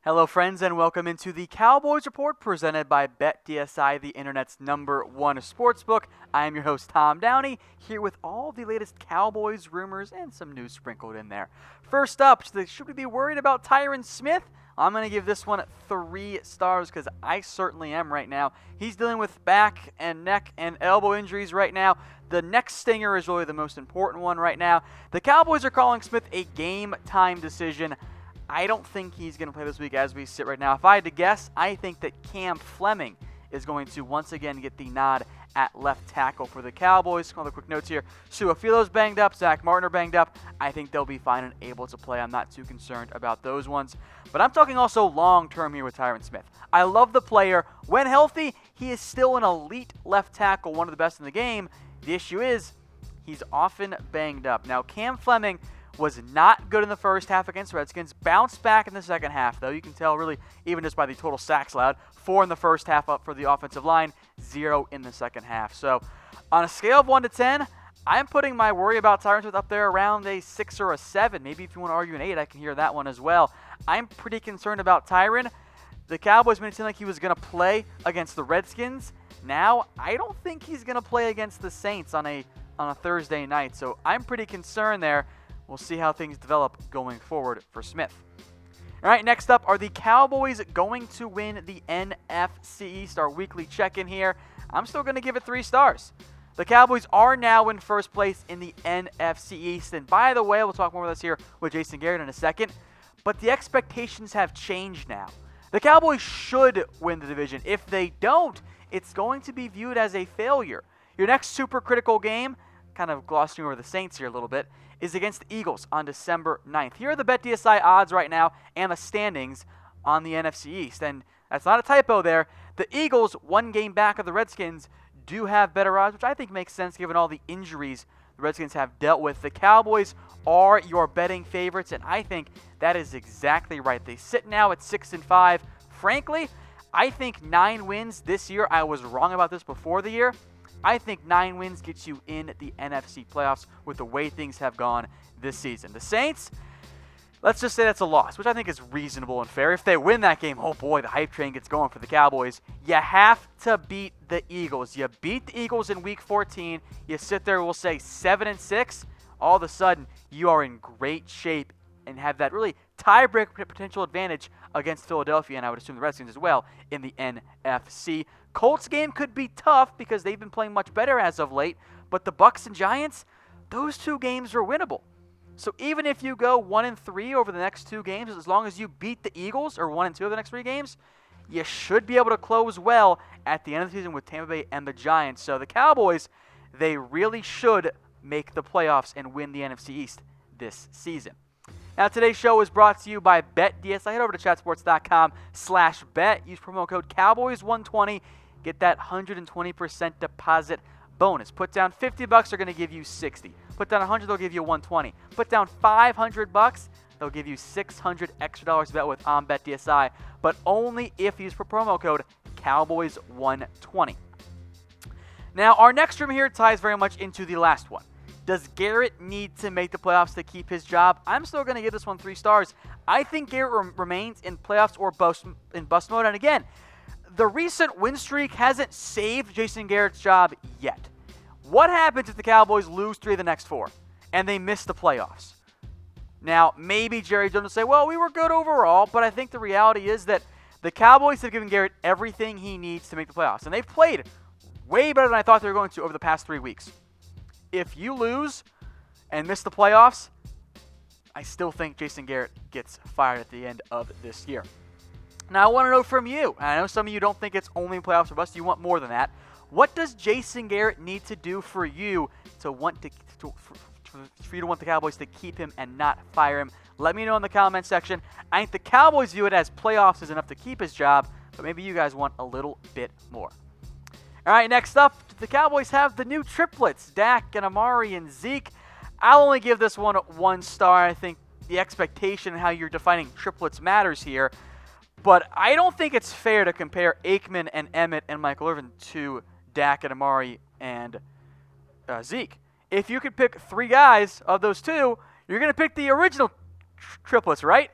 Hello, friends, and welcome into the Cowboys Report presented by BetDSI, the internet's #1 sportsbook. I am your host, Tom Downey, here with all the latest Cowboys rumors and some news sprinkled in there. First up, should we be worried about Tyron Smith? I'm going to give this one 3 stars because I certainly am right now. He's dealing with back and neck and elbow injuries right now. The neck stinger is really the most important one right now. The Cowboys are calling Smith a game-time decision. I don't think he's going to play this week as we sit right now. If I had to guess, I think that Cam Fleming is going to once again get the nod at left tackle for the Cowboys. All the quick notes here. Su'a-Filo's banged up. Zach Martin are banged up. I think they'll be fine and able to play. I'm not too concerned about those ones. But I'm talking also long-term here with Tyron Smith. I love the player. When healthy, he is still an elite left tackle, one of the best in the game. The issue is he's often banged up. Now, Cam Fleming was not good in the first half against Redskins. Bounced back in the second half, though. You can tell really even just by the total sacks allowed. 4 in the first half up for the offensive line, 0 in the second half. So on a scale of 1 to 10, I'm putting my worry about Tyron Smith up there around a 6 or a 7. Maybe if you want to argue an 8, I can hear that one as well. I'm pretty concerned about Tyron. The Cowboys made it seem like he was going to play against the Redskins. Now, I don't think he's going to play against the Saints on a Thursday night. So I'm pretty concerned there. We'll see how things develop going forward for Smith. All right, next up, are the Cowboys going to win the NFC East? Our weekly check-in here. I'm still going to give it 3 stars. The Cowboys are now in first place in the NFC East. And by the way, we'll talk more about this here with Jason Garrett in a second. But the expectations have changed now. The Cowboys should win the division. If they don't, it's going to be viewed as a failure. Your next super critical game, kind of glossing over the Saints here a little bit, is against the Eagles on December 9th. Here are the BetDSI odds right now and the standings on the NFC East. And that's not a typo there. The Eagles, 1 game back of the Redskins, do have better odds, which I think makes sense given all the injuries the Redskins have dealt with. The Cowboys are your betting favorites, and I think that is exactly right. They sit now at 6-5. Frankly, I think 9 wins this year. I was wrong about this before the year. I think 9 wins gets you in the NFC playoffs with the way things have gone this season. The Saints, let's just say that's a loss, which I think is reasonable and fair. If they win that game, oh boy, the hype train gets going for the Cowboys. You have to beat the Eagles. You beat the Eagles in Week 14. You sit there, we'll say 7-6. All of a sudden, you are in great shape and have that really tiebreak potential advantage against Philadelphia, and I would assume the Redskins as well, in the NFC. Colts game could be tough because they've been playing much better as of late, but the Bucs and Giants, those 2 games are winnable. So even if you go 1-3 over the next 2 games, as long as you beat the Eagles, or 1-2 over the next 3 games, you should be able to close well at the end of the season with Tampa Bay and the Giants. So the Cowboys, they really should make the playoffs and win the NFC East this season. Now, today's show is brought to you by BetDSI. Head over to chatsports.com/bet. Use promo code Cowboys120. Get that 120% deposit bonus. Put down $50, they're going to give you $60. Put down $100, they'll give you $120. Put down $500, they'll give you $600 extra dollars to bet with on BetDSI, but only if you use promo code Cowboys120. Now, our next room here ties very much into the last one. Does Garrett need to make the playoffs to keep his job? I'm still going to give this one 3 stars. I think Garrett remains in playoffs or bust mode. And again, the recent win streak hasn't saved Jason Garrett's job yet. What happens if the Cowboys lose 3 of the next 4 and they miss the playoffs? Now, maybe Jerry Jones will say, well, we were good overall, but I think the reality is that the Cowboys have given Garrett everything he needs to make the playoffs. And they've played way better than I thought they were going to over the past 3 weeks. If you lose and miss the playoffs, I still think Jason Garrett gets fired at the end of this year. Now, I want to know from you, and I know some of you don't think it's only playoffs or bust, you want more than that. What does Jason Garrett need to do for you to want for you to want the Cowboys to keep him and not fire him? Let me know in the comment section. I think the Cowboys view it as playoffs is enough to keep his job, but maybe you guys want a little bit more. All right, next up, the Cowboys have the new triplets, Dak and Amari and Zeke. I'll only give this one 1 star. I think the expectation and how you're defining triplets matters here. But I don't think it's fair to compare Aikman and Emmett and Michael Irvin to Dak and Amari and Zeke. If you could pick 3 guys of those 2, you're going to pick the original triplets, right?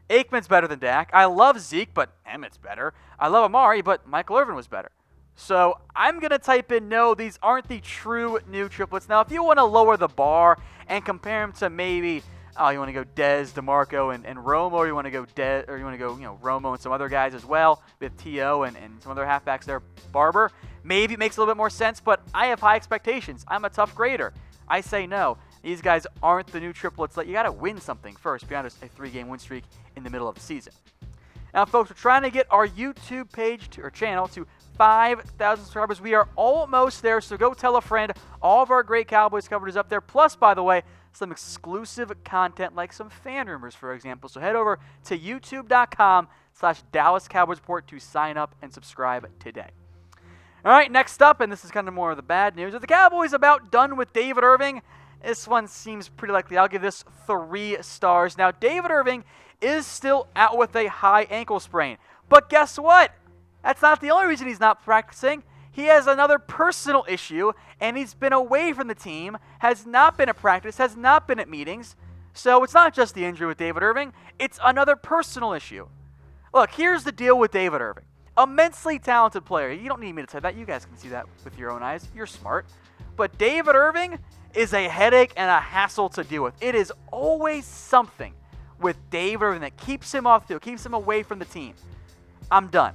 Aikman's better than Dak. I love Zeke, but Emmett's better. I love Amari, but Michael Irvin was better. So I'm going to type in no, these aren't the true new triplets. Now, if you want to lower the bar and compare them to maybe, you want to go Dez, DeMarco, and Romo, or you want to go Romo and some other guys as well, with T.O. and some other halfbacks there, Barber, maybe it makes a little bit more sense, but I have high expectations. I'm a tough grader. I say no. These guys aren't the new triplets. You got to win something first beyond a 3-game win streak in the middle of the season. Now, folks, we're trying to get our YouTube page or channel to 5,000 subscribers. We are almost there, so go tell a friend. All of our great Cowboys coverage is up there. Plus, by the way, some exclusive content like some fan rumors, for example. So head over to youtube.com/Dallas Cowboys Report to sign up and subscribe today. All right, next up, and this is kind of more of the bad news, are the Cowboys about done with David Irving? This one seems pretty likely. I'll give this 3 stars. Now, David Irving is still out with a high ankle sprain. But guess what? That's not the only reason he's not practicing. He has another personal issue, and he's been away from the team, has not been at practice, has not been at meetings. So it's not just the injury with David Irving. It's another personal issue. Look, here's the deal with David Irving. Immensely talented player. You don't need me to tell that. You guys can see that with your own eyes. You're smart. But David Irving is a headache and a hassle to deal with. It is always something with David Irving that keeps him off the field, keeps him away from the team. I'm done.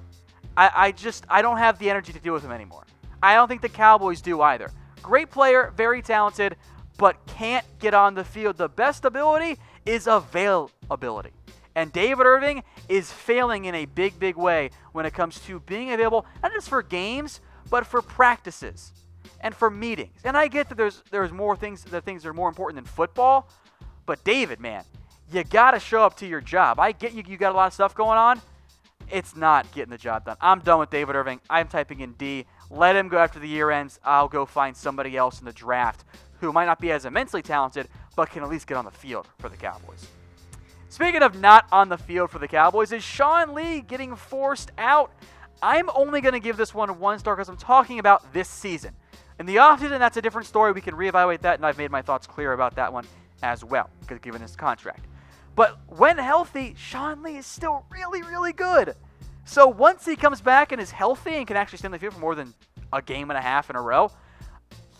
I don't have the energy to deal with him anymore. I don't think the Cowboys do either. Great player, very talented, but can't get on the field. The best ability is availability. And David Irving is failing in a big, big way when it comes to being available, not just for games, but for practices and for meetings. And I get that there's more things that are more important than football, but David, man, you got to show up to your job. I get you got a lot of stuff going on. It's not getting the job done. I'm done with David Irving. I'm typing in D. Let him go after the year ends. I'll go find somebody else in the draft who might not be as immensely talented, but can at least get on the field for the Cowboys. Speaking of not on the field for the Cowboys, is Sean Lee getting forced out? I'm only going to give this one 1 star because I'm talking about this season. In the offseason, that's a different story. We can reevaluate that, and I've made my thoughts clear about that one as well, given his contract. But when healthy, Sean Lee is still really, really good. So once he comes back and is healthy and can actually stay on the field for more than a game and a half in a row,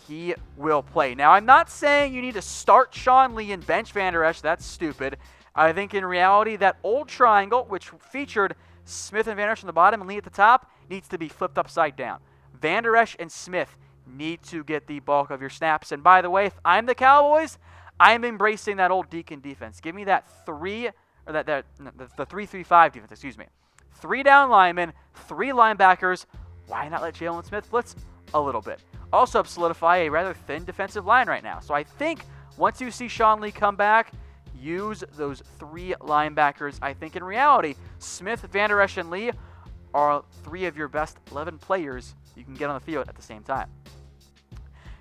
he will play. Now, I'm not saying you need to start Sean Lee and bench Van Der Esch. That's stupid. I think in reality, that old triangle, which featured Smith and Van Der Esch on the bottom and Lee at the top, needs to be flipped upside down. Van Der Esch and Smith need to get the bulk of your snaps. And by the way, if I'm the Cowboys, I'm embracing that old Deacon defense. Give me that the 3-3-5 defense, excuse me. 3 down linemen, 3 linebackers. Why not let Jalen Smith blitz a little bit? Also solidify a rather thin defensive line right now. So I think once you see Sean Lee come back, use those 3 linebackers. I think in reality, Smith, Van Der Esch, and Lee are 3 of your best 11 players you can get on the field at the same time.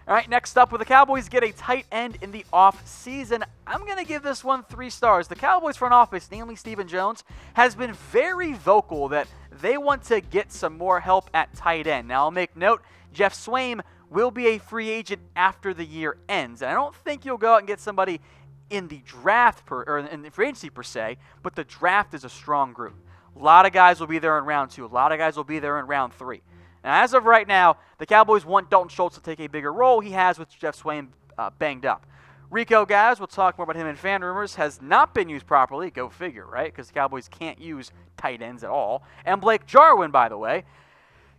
All right, next up, will the Cowboys get a tight end in the offseason? I'm going to give this one 3 stars. The Cowboys front office, namely Stephen Jones, has been very vocal that they want to get some more help at tight end. Now, I'll make note, Jeff Swaim will be a free agent after the year ends. And I don't think you'll go out and get somebody in the draft or in the free agency per se, but the draft is a strong group. A lot of guys will be there in round 2. A lot of guys will be there in round 3. Now, as of right now, the Cowboys want Dalton Schultz to take a bigger role. He has with Jeff Swaim banged up. Rico Gaz, we'll talk more about him in fan rumors, has not been used properly. Go figure, right? Because the Cowboys can't use tight ends at all. And Blake Jarwin, by the way,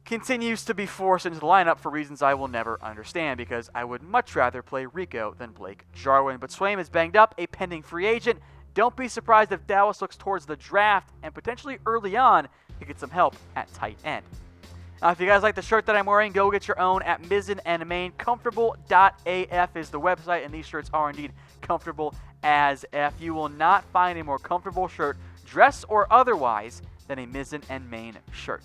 continues to be forced into the lineup for reasons I will never understand, because I would much rather play Rico than Blake Jarwin. But Swaim is banged up, a pending free agent. Don't be surprised if Dallas looks towards the draft and potentially early on to get some help at tight end. Now, if you guys like the shirt that I'm wearing, go get your own at Mizzen and Main. Comfortable.af is the website, and these shirts are indeed comfortable as F. You will not find a more comfortable shirt, dress or otherwise, than a Mizzen and Main shirt.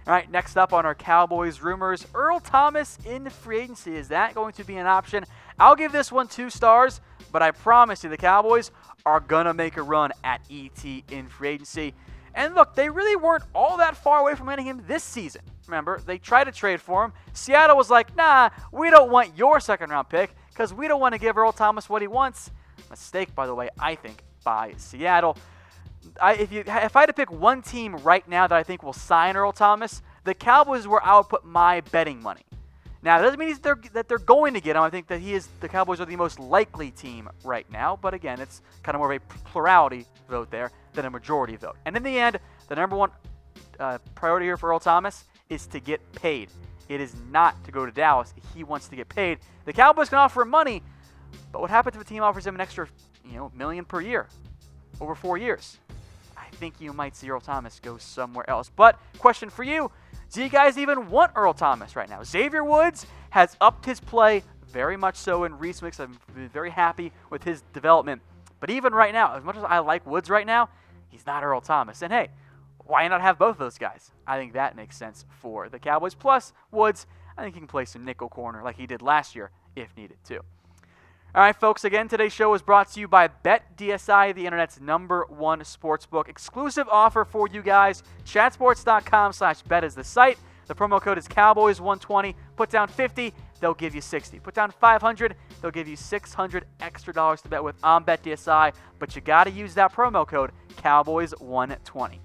All right, next up on our Cowboys rumors, Earl Thomas in free agency. Is that going to be an option? I'll give this one 2 stars, but I promise you the Cowboys are going to make a run at ET in free agency. And look, they really weren't all that far away from getting him this season. Remember, they tried to trade for him. Seattle was like, nah, we don't want your second-round pick because we don't want to give Earl Thomas what he wants. Mistake, by the way, I think, by Seattle. If I had to pick one team right now that I think will sign Earl Thomas, the Cowboys is where I would put my betting money. Now, that doesn't mean that they're going to get him. I think that the Cowboys are the most likely team right now. But again, it's kind of more of a plurality vote there than a majority vote. And in the end, the number one priority here for Earl Thomas is to get paid. It is not to go to Dallas. He wants to get paid. The Cowboys can offer him money, but what happens if a team offers him an extra, million per year over 4 years? I think you might see Earl Thomas go somewhere else. But question for you. Do you guys even want Earl Thomas right now? Xavier Woods has upped his play very much so in recent weeks. I'm very happy with his development. But even right now, as much as I like Woods right now, he's not Earl Thomas. And hey, why not have both of those guys? I think that makes sense for the Cowboys. Plus, Woods, I think he can play some nickel corner like he did last year if needed to. All right, folks, again, today's show is brought to you by BetDSI, the internet's number one sportsbook. Exclusive offer for you guys. Chatsports.com/bet is the site. The promo code is Cowboys120. Put down 50, they'll give you 60. Put down 500, they'll give you $600 extra to bet with on BetDSI. But you got to use that promo code Cowboys120.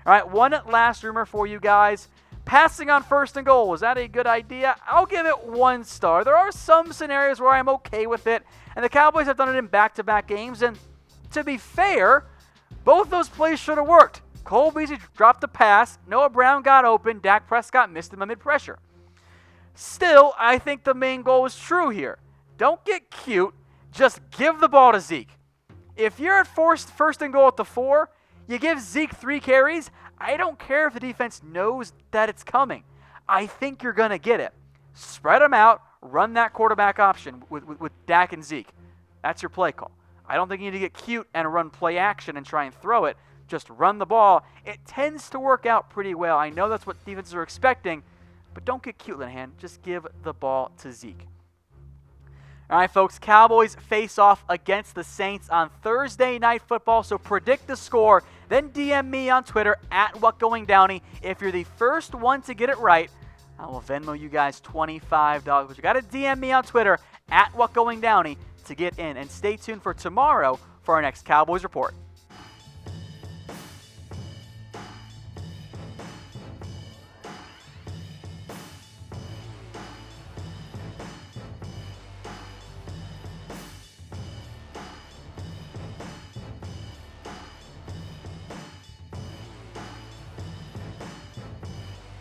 All right, one last rumor for you guys. Passing on first and goal, was that a good idea? I'll give it 1 star. There are some scenarios where I'm okay with it, and the Cowboys have done it in back-to-back games, and to be fair, both those plays should have worked. Cole Beasley dropped a pass, Noah Brown got open, Dak Prescott missed him amid pressure. Still, I think the main goal is true here. Don't get cute, just give the ball to Zeke. If you're at first and goal at the 4, you give Zeke 3 carries. I don't care if the defense knows that it's coming. I think you're going to get it. Spread them out. Run that quarterback option with Dak and Zeke. That's your play call. I don't think you need to get cute and run play action and try and throw it. Just run the ball. It tends to work out pretty well. I know that's what defenses are expecting, but don't get cute, Linehan. Just give the ball to Zeke. All right, folks, Cowboys face off against the Saints on Thursday Night Football, so predict the score. Then DM me on Twitter at WhatGoingDowney. If you're the first one to get it right, I will Venmo you guys $25. But you got to DM me on Twitter at WhatGoingDowney to get in. And stay tuned for tomorrow for our next Cowboys Report.